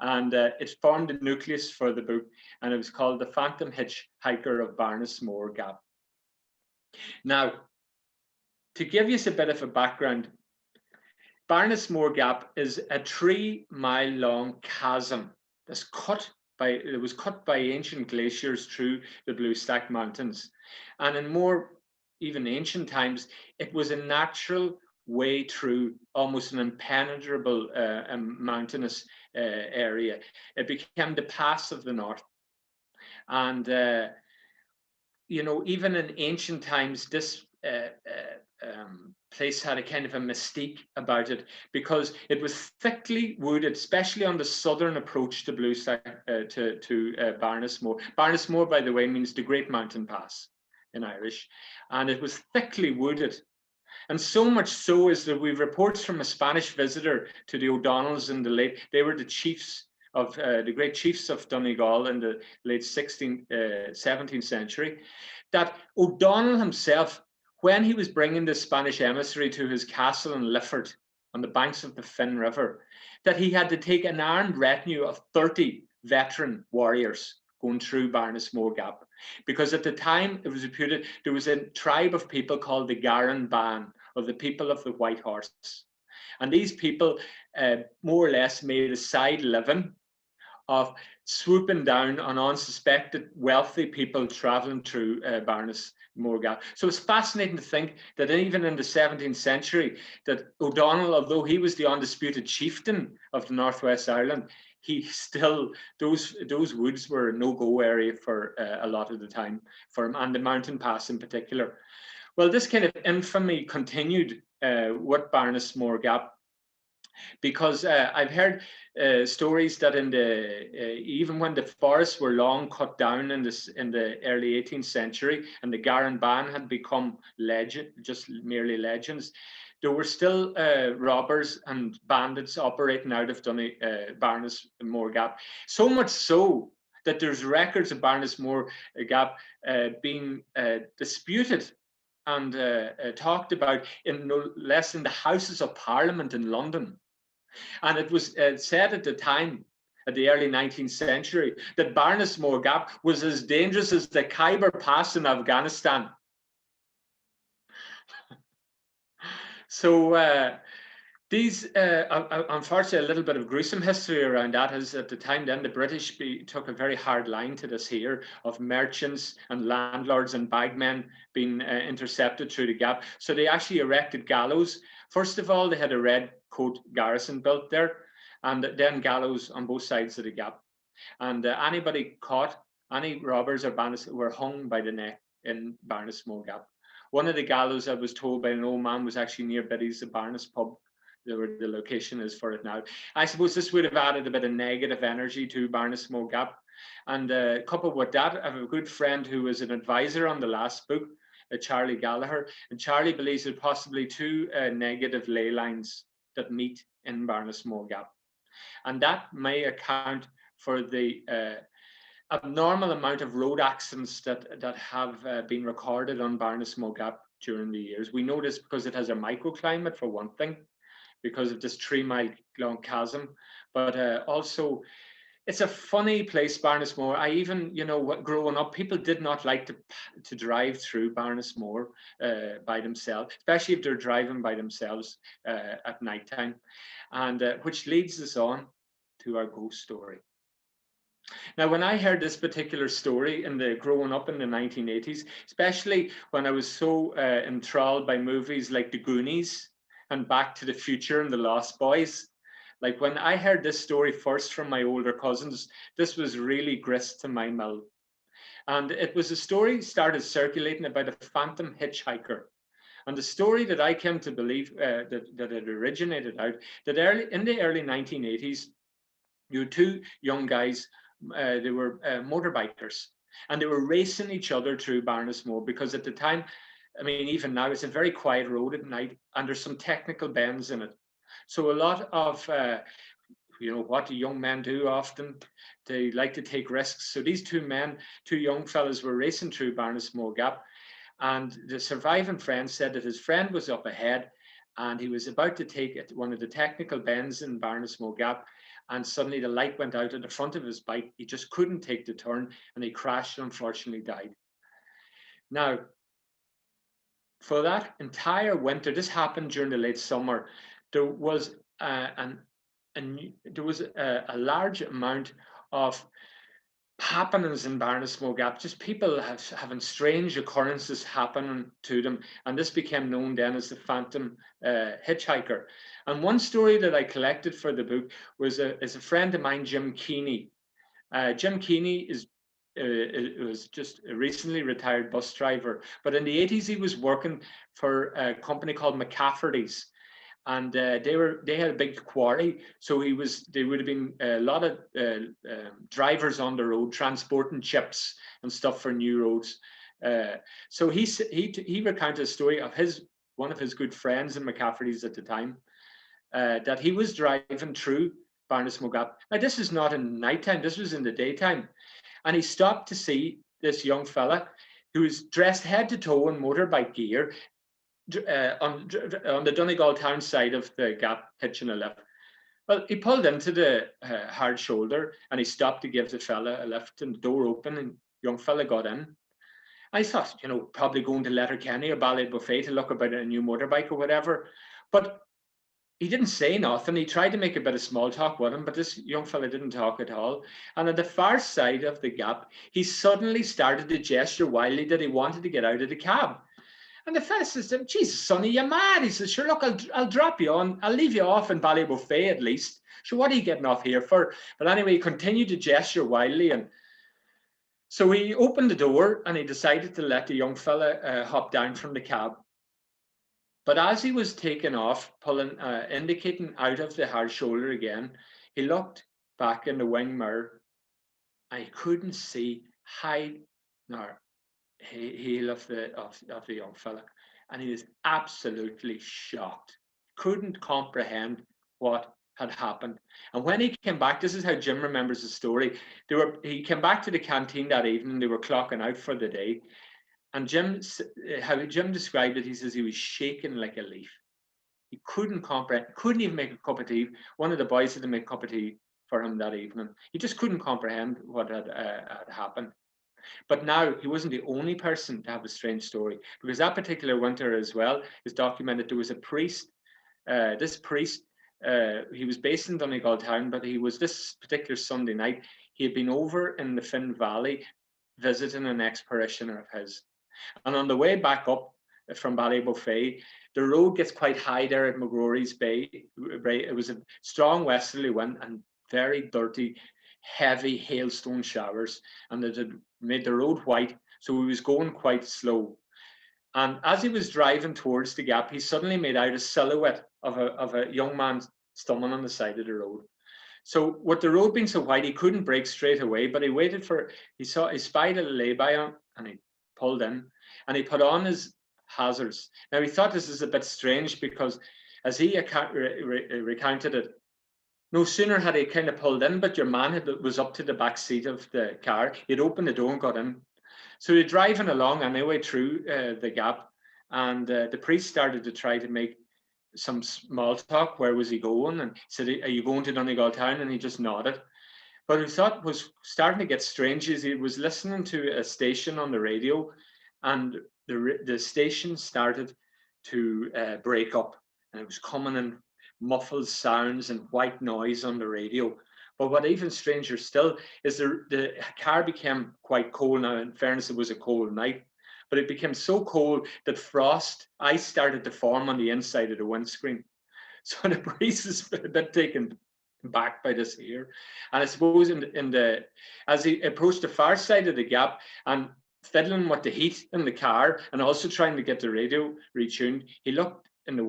And it formed the nucleus for the book. And it was called The Phantom Hitchhiker of Barnesmore Gap. Now, to give you a bit of a background, Barnesmore Gap is a 3-mile-long chasm that was cut by ancient glaciers through the Blue Stack Mountains. And in more even ancient times, it was a natural way through almost an impenetrable mountainous area. It became the pass of the north. And, you know, even in ancient times, this place had a kind of a mystique about it because it was thickly wooded, especially on the southern approach to Barnesmore. Barnesmore, by the way, means the Great Mountain Pass in Irish, and it was thickly wooded. And so much so is that we've reports from a Spanish visitor to the O'Donnells in the late, they were the chiefs of the great chiefs of Donegal in the late 17th century, that O'Donnell himself, when he was bringing the Spanish emissary to his castle in Lifford on the banks of the Finn River, that he had to take an armed retinue of 30 veteran warriors going through Barnesmore Gap. Because at the time, it was reputed there was a tribe of people called the Garan Ban, or the people of the White Horse. And these people more or less made a side living of swooping down on unsuspected wealthy people traveling through Barnesmore Gap. So it's fascinating to think that even in the 17th century, that O'Donnell, although he was the undisputed chieftain of the Northwest Ireland, he still, those woods were a no-go area for a lot of the time for him, and the mountain pass in particular. Well, this kind of infamy continued with Barnesmore Gap, because I've heard stories that in the even when the forests were long cut down in the early 18th century and the Garan Ban had become legend, just merely legends, there were still robbers and bandits operating out of Barnesmore Gap. So much so that there's records of Barnesmore Gap being disputed and talked about in no less than the Houses of Parliament in London. And it was said at the time, at the early 19th century, that Barnesmore Gap was as dangerous as the Khyber Pass in Afghanistan. So these, unfortunately, a little bit of gruesome history around that is at the time then the British took a very hard line to this here of merchants and landlords and bagmen being intercepted through the gap. So they actually erected gallows. First of all, they had a red coat garrison built there, and then gallows on both sides of the gap. And anybody caught, any robbers or bandits were hung by the neck in Barnesmore Gap. One of the gallows, I was told by an old man, was actually near Biddy's, the Barnes pub, where the location is for it now. I suppose this would have added a bit of negative energy to Barnesmore Gap. And coupled with that, I have a good friend who was an advisor on the last book, Charlie Gallagher. And Charlie believes there are possibly two negative ley lines that meet in Barnesmore Gap. And that may account for the abnormal amount of road accidents that have been recorded on Barnesmore Gap during the years. We know this because it has a microclimate, for one thing, because of this 3-mile long chasm, but also it's a funny place, Barnesmore. I even, you know, growing up, people did not like to drive through Barnesmore by themselves, especially if they're driving by themselves at nighttime, and which leads us on to our ghost story. Now, when I heard this particular story growing up in the 1980s, especially when I was so enthralled by movies like The Goonies and Back to the Future and The Lost Boys, like when I heard this story first from my older cousins, this was really grist to my mill. And it was a story started circulating about a phantom hitchhiker. And the story that I came to believe that it originated out, that in the early 1980s, you were two young guys, they were motorbikers, and they were racing each other through Barnesmore because at the time, I mean, even now, it's a very quiet road at night, and there's some technical bends in it. So a lot of, you know, what do young men do often? They like to take risks. So these two young fellas were racing through Barnesmore Gap, and the surviving friend said that his friend was up ahead, and he was about to take one of the technical bends in Barnesmore Gap, and suddenly the light went out at the front of his bike. He just couldn't take the turn, and he crashed and unfortunately died. Now, for that entire winter, this happened during the late summer, there was a large amount of happenings in Barnasmore Gap, just people having strange occurrences happening to them. And this became known then as the Phantom Hitchhiker. And one story that I collected for the book is a friend of mine, Jim Keeney. Jim Keeney was just a recently retired bus driver, but in the 80s he was working for a company called McCafferty's. And they had a big quarry, so there would have been a lot of drivers on the road transporting chips and stuff for new roads. So he recounted a story of one of his good friends in McCafferty's at the time, that he was driving through Barnasmore Gap. Now this is not in nighttime; this was in the daytime, and he stopped to see this young fella who was dressed head to toe in motorbike gear. On the Donegal town side of the gap, hitching a lift. Well, he pulled into the hard shoulder and he stopped to give the fella a lift, and the door opened and young fella got in. I thought, probably going to Letterkenny or Ballybofey to look about a new motorbike or whatever. But he didn't say nothing. He tried to make a bit of small talk with him, but this young fella didn't talk at all. And at the far side of the gap, he suddenly started to gesture wildly that he wanted to get out of the cab. And the fella says to him, Jesus, sonny, you're mad. He says, sure, look, I'll drop you on. I'll leave you off in Ballybofey at least. Sure, what are you getting off here for? But anyway, he continued to gesture wildly. And so he opened the door and he decided to let the young fella hop down from the cab. But as he was taking off, indicating out of the hard shoulder again, he looked back in the wing mirror. I couldn't see hide nor heel of the young fella, and he was absolutely shocked, couldn't comprehend what had happened. And when he came back, this is how Jim remembers the story. He came back to the canteen that evening. They were clocking out for the day, and how Jim described it, he says he was shaking like a leaf. He couldn't comprehend, couldn't even make a cup of tea. One of the boys had to make a cup of tea for him that evening. He just couldn't comprehend what had happened. But now he wasn't the only person to have a strange story, because that particular winter as well is documented. There was a priest. This priest, he was based in Donegal town, but he was this particular Sunday night. He had been over in the Finn Valley visiting an ex-parishioner of his. And on the way back up from Ballybofey, the road gets quite high there at McGrory's Bay. It was a strong westerly wind and very dirty, heavy hailstone showers, and it had made the road white, so he was going quite slow. And as he was driving towards the gap, he suddenly made out a silhouette of a young man stumbling on the side of the road. So with the road being so wide, he couldn't brake straight away, but he waited he spied a lay-by on, and he pulled in, and he put on his hazards. Now he thought this is a bit strange, because as he recounted it, no sooner had he kind of pulled in, but your man was up to the back seat of the car. He'd opened the door and got in. So he's driving along anyway through the gap, and the priest started to try to make some small talk. Where was he going? And he said, are you going to Donegal town? And he just nodded. But he thought was starting to get strange is he was listening to a station on the radio, and the station started to break up, and it was coming in muffled sounds and white noise on the radio. But what even stranger still is the car became quite cold. Now, in fairness, it was a cold night, but it became so cold that ice started to form on the inside of the windscreen. So the priest is a bit taken back by this here. And I suppose as he approached the far side of the gap and fiddling with the heat in the car and also trying to get the radio retuned, he looked in the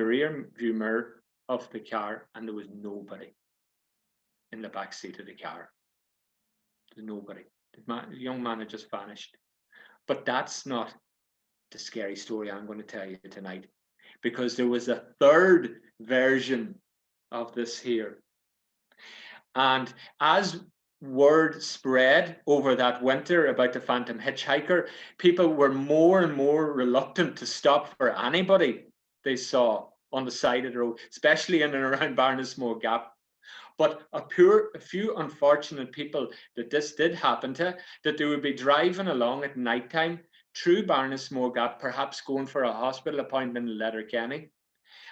rear view mirror of the car, and there was nobody in the back seat of the car. There's nobody. The young man had just vanished. But that's not the scary story I'm going to tell you tonight, because there was a third version of this here. And as word spread over that winter about the Phantom Hitchhiker, people were more and more reluctant to stop for anybody they saw on the side of the road, especially in and around Barnasmore Gap. But a few unfortunate people that this did happen to, that they would be driving along at nighttime through Barnasmore Gap, perhaps going for a hospital appointment in Letterkenny.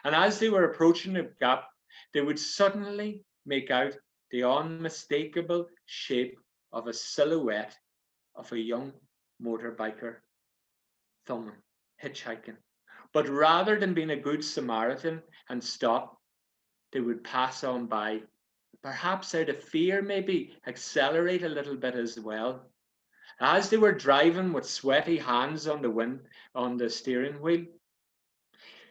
And as they were approaching the gap, they would suddenly make out the unmistakable shape of a silhouette of a young motorbiker thumbing, hitchhiking. But rather than being a good Samaritan and stop, they would pass on by, perhaps out of fear, maybe accelerate a little bit as well. As they were driving with sweaty hands on the steering wheel,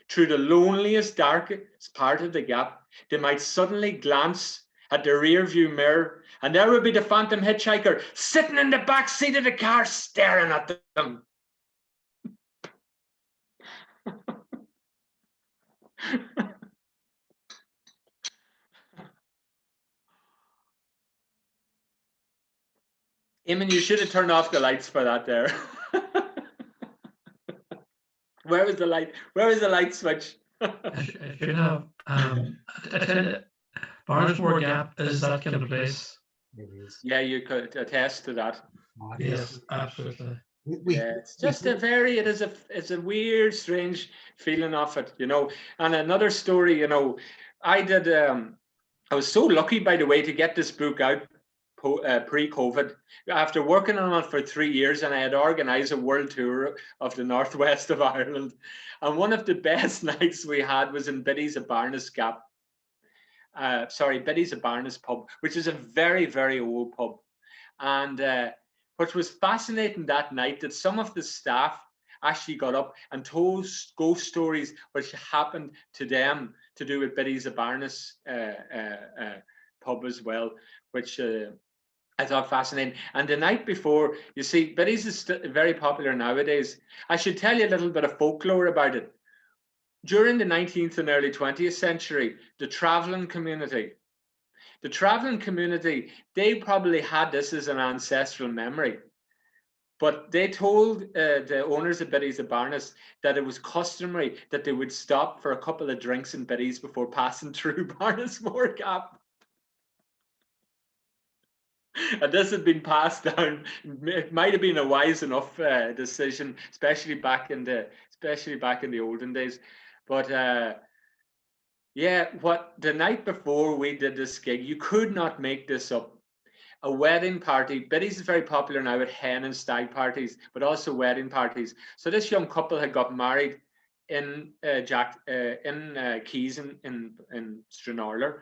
through the loneliest, darkest part of the gap, they might suddenly glance at the rear view mirror, and there would be the phantom hitchhiker sitting in the back seat of the car staring at them. Eamon, you should have turned off the lights for that there. Where was the light? Where was the light switch? I should have. I tell you, Barnesmore Gap is that kind of place. It is. Yeah, you could attest to that. Yes, absolutely. Yeah, it's just it's a weird, strange feeling of it, you know. And another story, you know, I was so lucky, by the way, to get this book out pre-COVID, after working on it for 3 years, and I had organized a world tour of the northwest of Ireland. And one of the best nights we had was in Biddy's Abarnes Gap. Biddy's Abarnes pub, which is a very, very old pub. And what was fascinating that night, that some of the staff actually got up and told ghost stories which happened to them to do with Biddy's Abarnes pub as well, which I thought fascinating. And the night before, you see, Biddy's is very popular nowadays. I should tell you a little bit of folklore about it. During the 19th and early 20th century, the traveling community, they probably had this as an ancestral memory. But they told the owners of Biddy's Abarnes that it was customary that they would stop for a couple of drinks in Biddy's before passing through Barnesmore Gap. And this had been passed down. It might have been a wise enough decision, especially back in the olden days. But yeah, the night before we did this gig, you could not make this up. A wedding party. Biddy's is very popular now at hen and stag parties, but also wedding parties. So this young couple had got married in Keys in Stranorlar,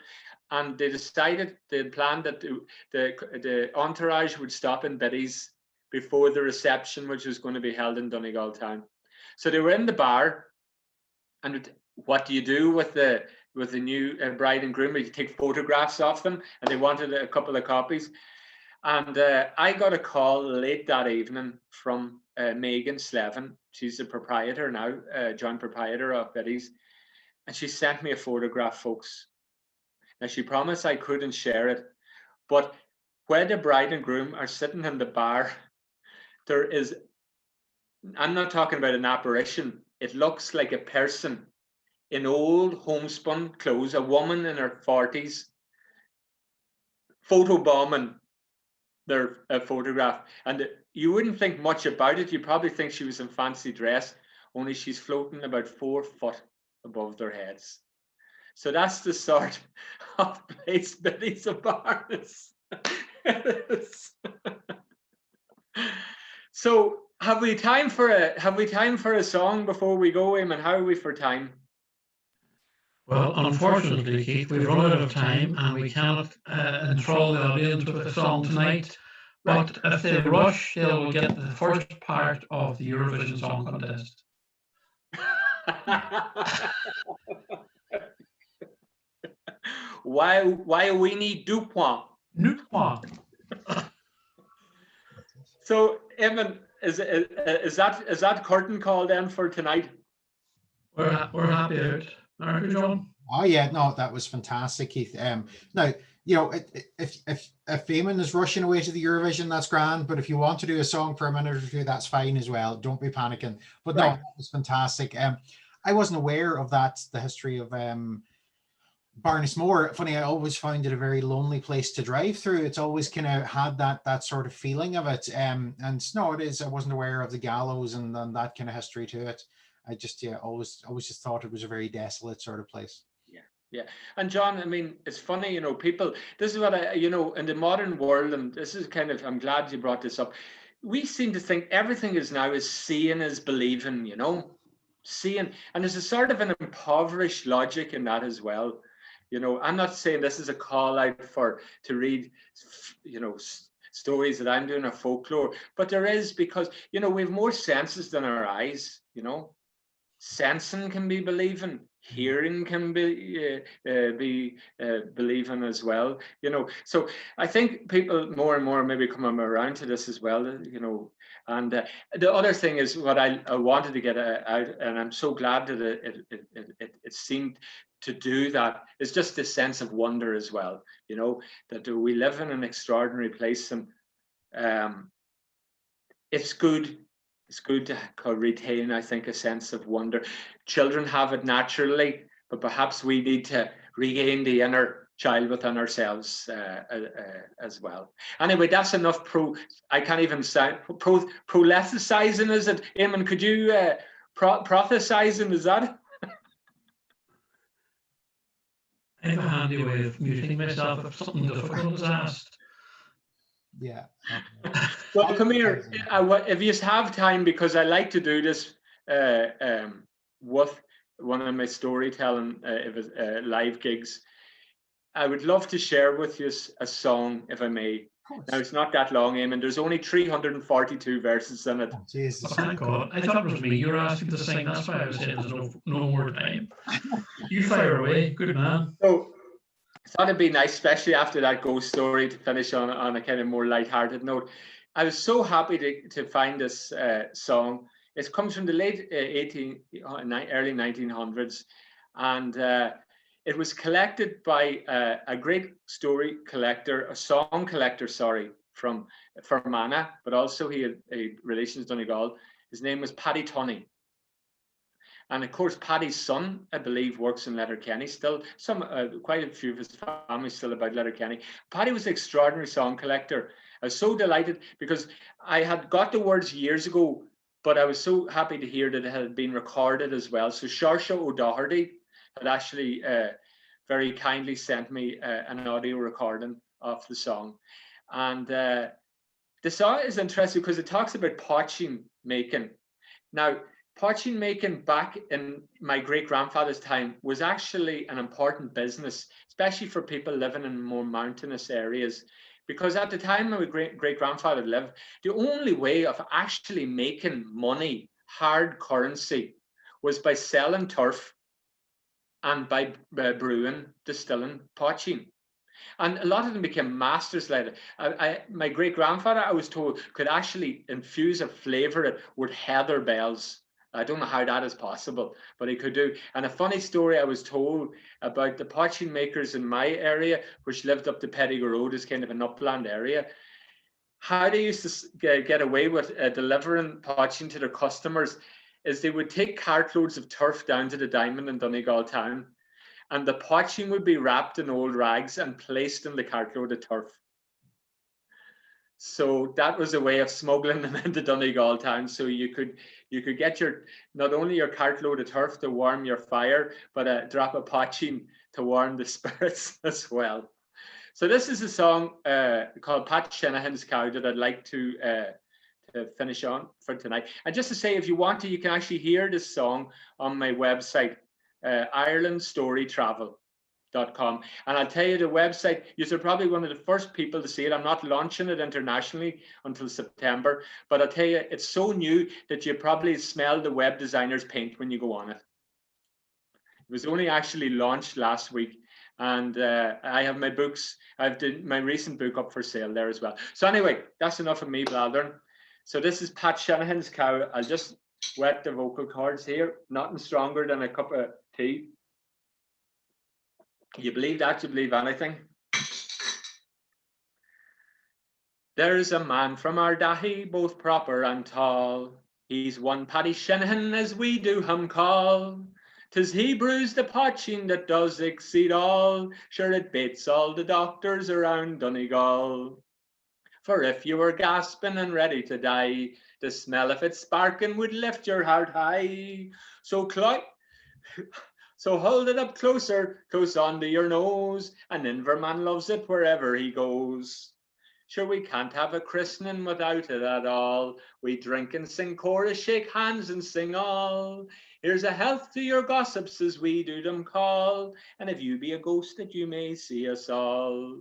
and they planned that the entourage would stop in Biddy's before the reception, which was going to be held in Donegal town. So they were in the bar, and what do you do with the new bride and groom? You take photographs of them, and they wanted a couple of copies. And I got a call late that evening from Megan Slevin. She's the proprietor now, joint proprietor of Biddy's. And she sent me a photograph, folks. Now, she promised I couldn't share it. But where the bride and groom are sitting in the bar, there is, I'm not talking about an apparition. It looks like a person in old homespun clothes, a woman in her 40s, photobombing their photograph. And you wouldn't think much about it. You probably think she was in fancy dress, only she's floating about 4 foot above their heads. So that's the sort of place Biddy's Abarnes is. So have we time for a song before we go, Eamon? How are we for time? Well, unfortunately, Keith, we've run out of time and we cannot enthrall the audience with a song tonight. But if they rush, they'll get the first part of the Eurovision Song Contest. Why we need deux points? So, Eamon, is that curtain call then for tonight? We're happy out, aren't we, John? Oh yeah, no, that was fantastic, Keith. Now, you know, if Eamon is rushing away to the Eurovision, that's grand. But if you want to do a song for a minute or two, that's fine as well. Don't be panicking. But right. No, that was fantastic. I wasn't aware of that, the history of Barnesmore. Funny, I always found it a very lonely place to drive through. It's always kind of had that sort of feeling of it. And no, it is. I wasn't aware of the gallows and that kind of history to it. I just always just thought it was a very desolate sort of place. Yeah. Yeah. And John, I mean, it's funny, you know, people, this is what I, you know, in the modern world, and this is kind of, I'm glad you brought this up. We seem to think everything is now is seeing is believing, you know, seeing. And there's a sort of an impoverished logic in that as well. You know, I'm not saying this is a call out for to read, you know, stories that I'm doing or folklore, but there is, because, you know, we have more senses than our eyes, you know. Sensing can be believing, hearing can be believing as well, you know. So I think people more and more maybe coming around to this as well, you know. And the other thing is what I wanted to get out, and I'm so glad that it seemed to do that, is just this sense of wonder as well, you know, that we live in an extraordinary place, and it's good. It's good to retain, I think, a sense of wonder. Children have it naturally, but perhaps we need to regain the inner child within ourselves as well. Anyway, that's enough I can't even sound prolepticizing, is it? Eamon, could you prophesizing, is that? I have a handy way of muting myself if something difficult is asked. Yeah. Well, come here. If you have time, because I like to do this with one of my storytelling live gigs, I would love to share with you a song, if I may. Now, it's not that long, Eamon. There's only 342 verses in it. Oh, Jesus. Oh, thank God. I thought it was me you were asking to sing. That's why I was saying there's no more time. You fire away. Good man. So I thought it'd be nice, especially after that ghost story, to finish on a kind of more lighthearted note. I was so happy to find this song. It comes from the late early 1900s, and it was collected by a great story collector, a song collector, sorry, from Fermanagh, but also he had a relation to Donegal. His name was Paddy Tunney. And of course, Paddy's son, I believe, works in Letterkenny still. Quite a few of his family still about Letterkenny. Paddy was an extraordinary song collector. I was so delighted because I had got the words years ago, but I was so happy to hear that it had been recorded as well. So Saoirse O'Doherty had actually very kindly sent me an audio recording of the song. And the song is interesting because it talks about potching making. Now, potching making back in my great-grandfather's time was actually an important business, especially for people living in more mountainous areas. Because at the time my great-grandfather lived, the only way of actually making money, hard currency, was by selling turf and by brewing, distilling, potching. And a lot of them became masters later. My great-grandfather, I was told, could actually infuse or flavor it with heather bells. I don't know how that is possible, but he could do. And a funny story I was told about the potching makers in my area, which lived up the Pettigo Road, is kind of an upland area. How they used to get away with delivering potching to their customers is they would take cartloads of turf down to the Diamond in Donegal town, and the potching would be wrapped in old rags and placed in the cartload of turf. So that was a way of smuggling them into Donegal town. So you could get not only your cartload of turf to warm your fire, but a drop of potching to warm the spirits as well. So this is a song called Pat Shanahan's Cow that I'd like to finish on for tonight. And just to say, if you want to, you can actually hear this song on my website, IrelandStoryTravel.com. And I'll tell you, the website, you're probably one of the first people to see it. I'm not launching it internationally until September, but I'll tell you, it's so new that you probably smell the web designer's paint when you go on it. It was only actually launched last week, and I have my books. I've did my recent book up for sale there as well. So anyway, that's enough of me blathering. So this is Pat Shanahan's Cow. I'll just wet the vocal cords here. Nothing stronger than a cup of tea. You believe that, you believe anything. There's a man from Ardahi, both proper and tall. He's one Paddy Shanahan, as we do him call. 'Tis he brews the potching that does exceed all. Sure, it baits all the doctors around Donegal. For if you were gasping and ready to die, the smell of it sparking would lift your heart high. So So hold it up closer, close under your nose, and Inverman loves it wherever he goes. Sure, we can't have a christening without it at all. We drink and sing chorus, shake hands and sing all. Here's a health to your gossips as we do them call, and if you be a ghost that you may see us all.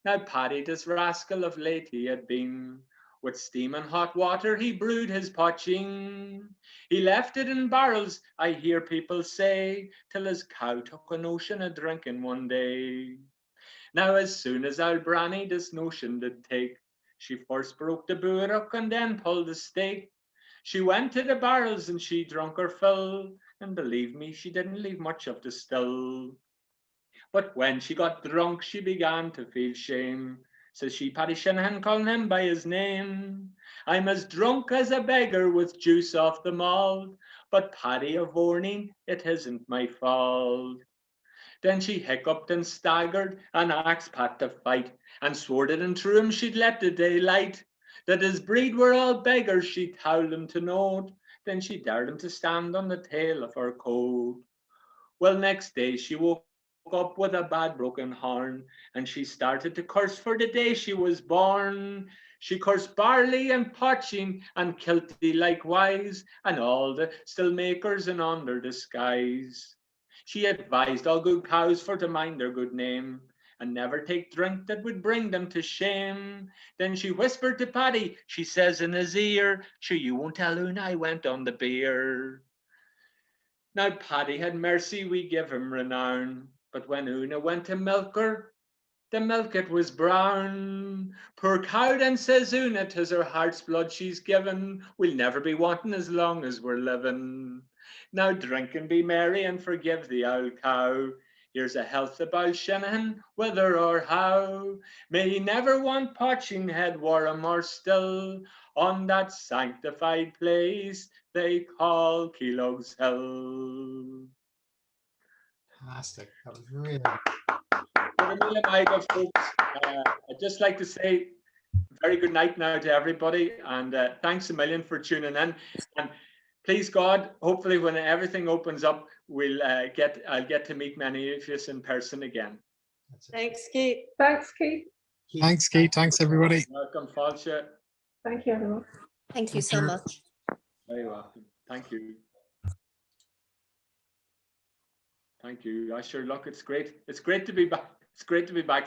Now Paddy, this rascal of late he had been, with steam and hot water he brewed his potching. He left it in barrels, I hear people say, till his cow took a notion of drinking one day. Now as soon as old Branny this notion did take, she first broke the burrock and then pulled the stake. She went to the barrels and she drunk her fill, and believe me, she didn't leave much of the still. But when she got drunk, she began to feel shame. Says she, Paddy Shanahan, calling him by his name. I'm as drunk as a beggar with juice off the malt, but Paddy of warning, it isn't my fault. Then she hiccuped and staggered and asked Pat to fight, and swore that in true him she'd let the daylight. That his breed were all beggars, she told him to note. Then she dared him to stand on the tail of her coat. Well, next day she woke up with a bad broken horn, and she started to curse for the day she was born. She cursed barley and potching and kilty likewise, and all the still makers in under disguise. She advised all good cows for to mind their good name, and never take drink that would bring them to shame. Then she whispered to Paddy, she says in his ear, sure you won't tell Una I went on the beer. Now Paddy had mercy, we give him renown, but when Una went to milk her, the milk it was brown. Poor cow then says Una, 'tis her heart's blood she's given, we'll never be wanting as long as we're living. Now drink and be merry and forgive the old cow. Here's a health to Bealtaine, whether or how. May he never want potching head warm or still on that sanctified place they call Keelogs Hill. Fantastic. That was really Folks. I'd just like to say very good night now to everybody, and thanks a million for tuning in. And please God, hopefully when everything opens up, I'll get to meet many of you in person again. Thanks, Keith. Thanks, Keith. Thanks, Keith. Thanks, everybody. Welcome, Falsha. Thank you, everyone. Thank you so much. Very welcome. Thank you. Thank you. I sure look, it's great. It's great to be back. It's great to be back.